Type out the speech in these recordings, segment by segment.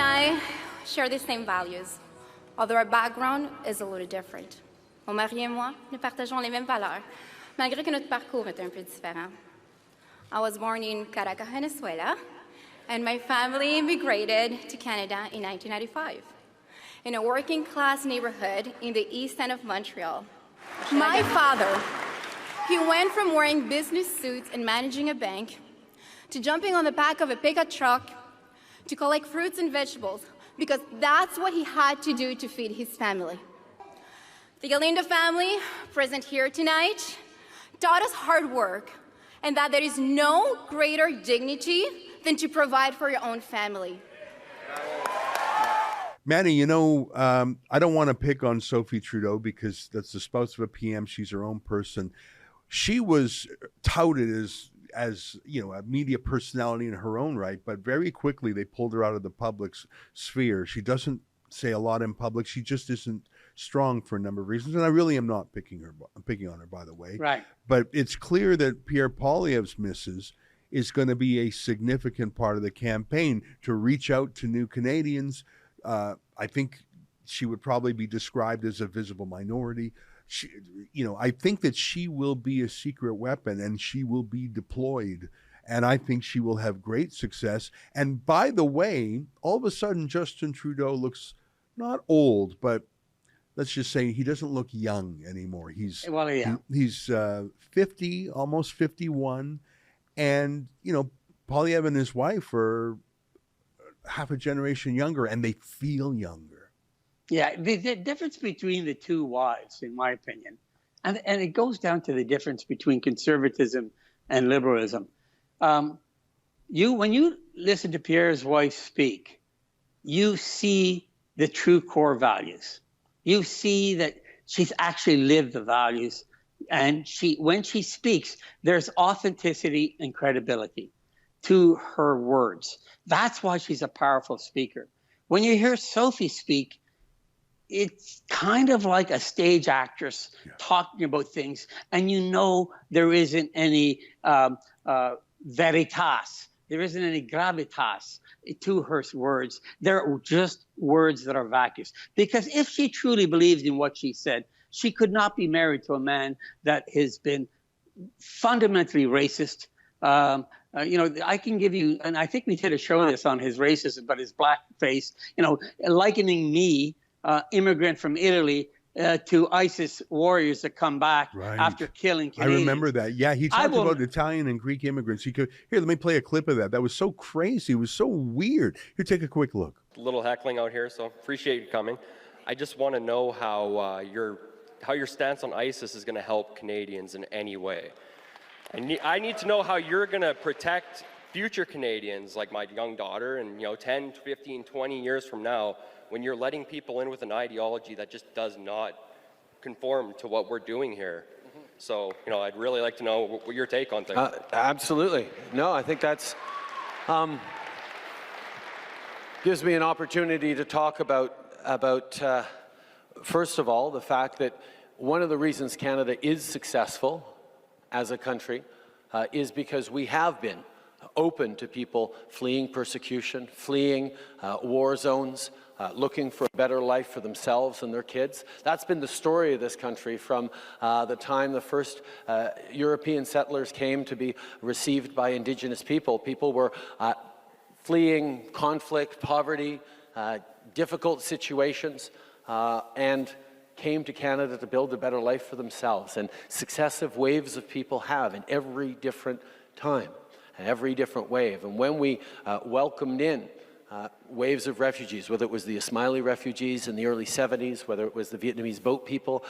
I share the same values, although our background is a little different. Mon mari et moi, nous partageons les mêmes valeurs, malgré que notre parcours est un peu différent. I was born in Caracas, Venezuela, and my family immigrated to Canada in 1995, in a working-class neighborhood in the east end of Montreal. My father, he went from wearing business suits and managing a bank to jumping on the back of a pickup truck to collect fruits and vegetables, because that's what he had to do to feed his family. The Galindo family, present here tonight, taught us hard work, and that there is no greater dignity than to provide for your own family. Manny, you know, I don't want to pick on Sophie Trudeau because that's the spouse of a PM. She's her own person. She was touted as you know, a media personality in her own right, but very quickly they pulled her out of the public sphere. She doesn't say a lot in public. She just isn't strong for a number of reasons, and I really am not picking on her, by the way. Right. But it's clear that Pierre Poilievre's missus is going to be a significant part of the campaign to reach out to new Canadians. I think she would probably be described as a visible minority. She, you know, I think that she will be a secret weapon and she will be deployed. And I think she will have great success. And by the way, all of a sudden, Justin Trudeau looks not old, but let's just say he doesn't look young anymore. He's 50, almost 51. And, you know, Poilievre and his wife are half a generation younger, and they feel younger. Yeah, the difference between the two wives, in my opinion, and it goes down to the difference between conservatism and liberalism. When you listen to Pierre's wife speak, you see the true core values. You see that she's actually lived the values, and when she speaks, there's authenticity and credibility to her words. That's why she's a powerful speaker. When you hear Sophie speak, it's kind of like a stage actress talking about things, and you know there isn't any veritas, there isn't any gravitas to her words. They're just words that are vacuous. Because if she truly believed in what she said, she could not be married to a man that has been fundamentally racist. You know, I can give you, and I think we did a show on this on his racism, but his blackface, you know, likening me, immigrant from Italy, to ISIS warriors that come back after killing Canadians. I remember that. Yeah, he talked about Italian and Greek immigrants. Here, let me play a clip of that. That was so crazy. It was so weird. Here, take a quick look. A little heckling out here, so appreciate you coming. I just want to know how your stance on ISIS is going to help Canadians in any way. I need to know how you're going to protect future Canadians like my young daughter and, you know, 10, 15, 20 years from now, when you're letting people in with an ideology that just does not conform to what we're doing here. So, you know, I'd really like to know what your take on things. Absolutely. No, I think that's gives me an opportunity to talk about first of all, the fact that one of the reasons Canada is successful as a country is because we have been open to people fleeing persecution, fleeing war zones, looking for a better life for themselves and their kids. That's been the story of this country from the time the first European settlers came to be received by Indigenous people. People were fleeing conflict, poverty, difficult situations, and came to Canada to build a better life for themselves. And successive waves of people have in every different time, and every different wave. And when we welcomed in waves of refugees, whether it was the Ismaili refugees in the early 70s, whether it was the Vietnamese boat people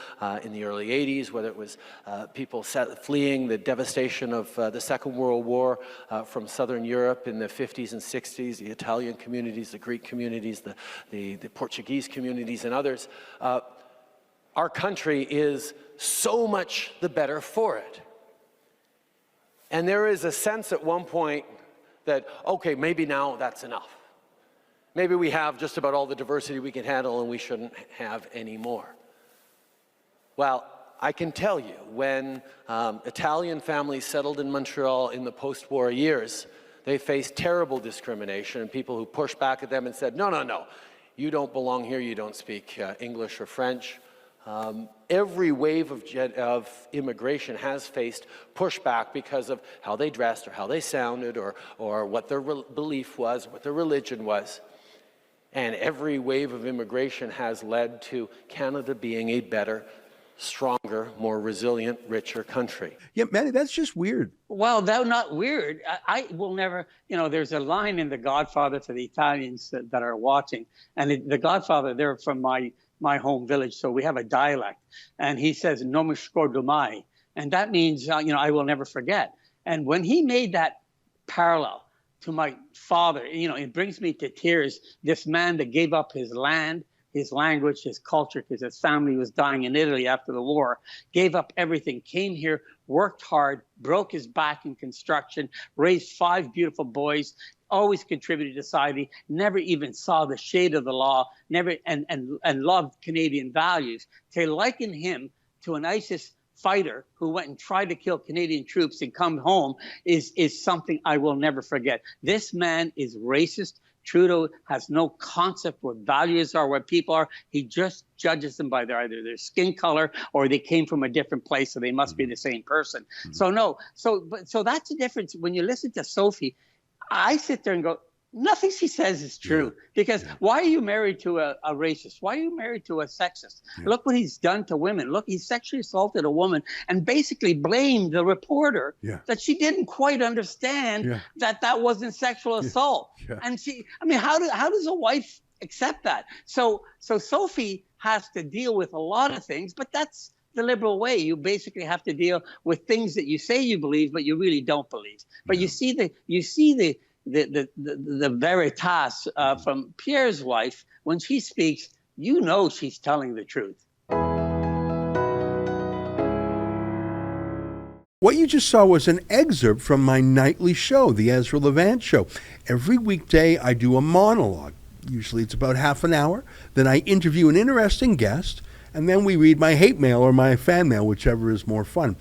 in the early 80s, whether it was people fleeing the devastation of the Second World War from Southern Europe in the 50s and 60s, the Italian communities, the Greek communities, the Portuguese communities, and others, our country is so much the better for it. And there is a sense at one point that, okay, maybe now that's enough. Maybe we have just about all the diversity we can handle and we shouldn't have any more. Well, I can tell you, when Italian families settled in Montreal in the post-war years, They faced terrible discrimination and people who pushed back at them and said, no, no, no, you don't belong here, you don't speak English or French. Every wave of immigration has faced pushback because of how they dressed or how they sounded or what their belief was, what their religion was. And every wave of immigration has led to Canada being a better, stronger, more resilient, richer country. Yeah, Manny, that's just weird. Well, that's not weird. I will never, there's a line in The Godfather for the Italians that are watching. And The Godfather, they're from my home village, so we have a dialect. And he says, non mi scordo mai. And that means, I will never forget. And when he made that parallel to my father, it brings me to tears. This man that gave up his land, his language, his culture, because his family was dying in Italy after the war, gave up everything, came here, worked hard, broke his back in construction, raised 5 beautiful boys, always contributed to society, never even saw the shade of the law, never and loved Canadian values. To liken him to an ISIS fighter who went and tried to kill Canadian troops and come home is something I will never forget. This man is racist. Trudeau has no concept what values are, what people are. He just judges them by either their skin color or they came from a different place, so they must be the same person. Mm-hmm. So that's the difference. When you listen to Sophie, I sit there and go, nothing she says is true. Because why are you married to a racist? Why are you married to a sexist? Look what he's done to women. Look, he sexually assaulted a woman and basically blamed the reporter that she didn't quite understand that wasn't sexual assault. And how does a wife accept that? So Sophie has to deal with a lot of things, but that's the Liberal way. You basically have to deal with things that you say you believe, but you really don't believe. But you see the veritas from Pierre's wife. When she speaks, she's telling the truth. What you just saw was an excerpt from my nightly show, The Ezra Levant Show. Every weekday, I do a monologue. Usually it's about half an hour. Then I interview an interesting guest, and then we read my hate mail or my fan mail, whichever is more fun.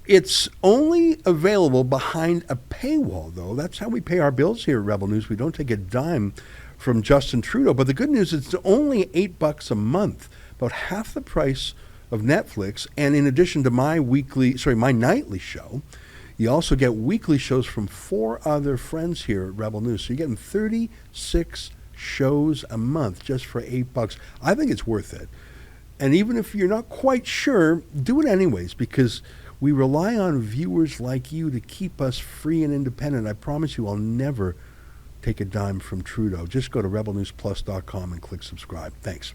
It's only available behind a paywall, though. That's how we pay our bills here at Rebel News. We don't take a dime from Justin Trudeau. But the good news is it's only $8 a month, about half the price of Netflix. And in addition to my nightly show, you also get weekly shows from 4 other friends here at Rebel News. So you're getting 36 shows a month just for $8. I think it's worth it. And even if you're not quite sure, do it anyways, because we rely on viewers like you to keep us free and independent. I promise you I'll never take a dime from Trudeau. Just go to rebelnewsplus.com and click subscribe. Thanks.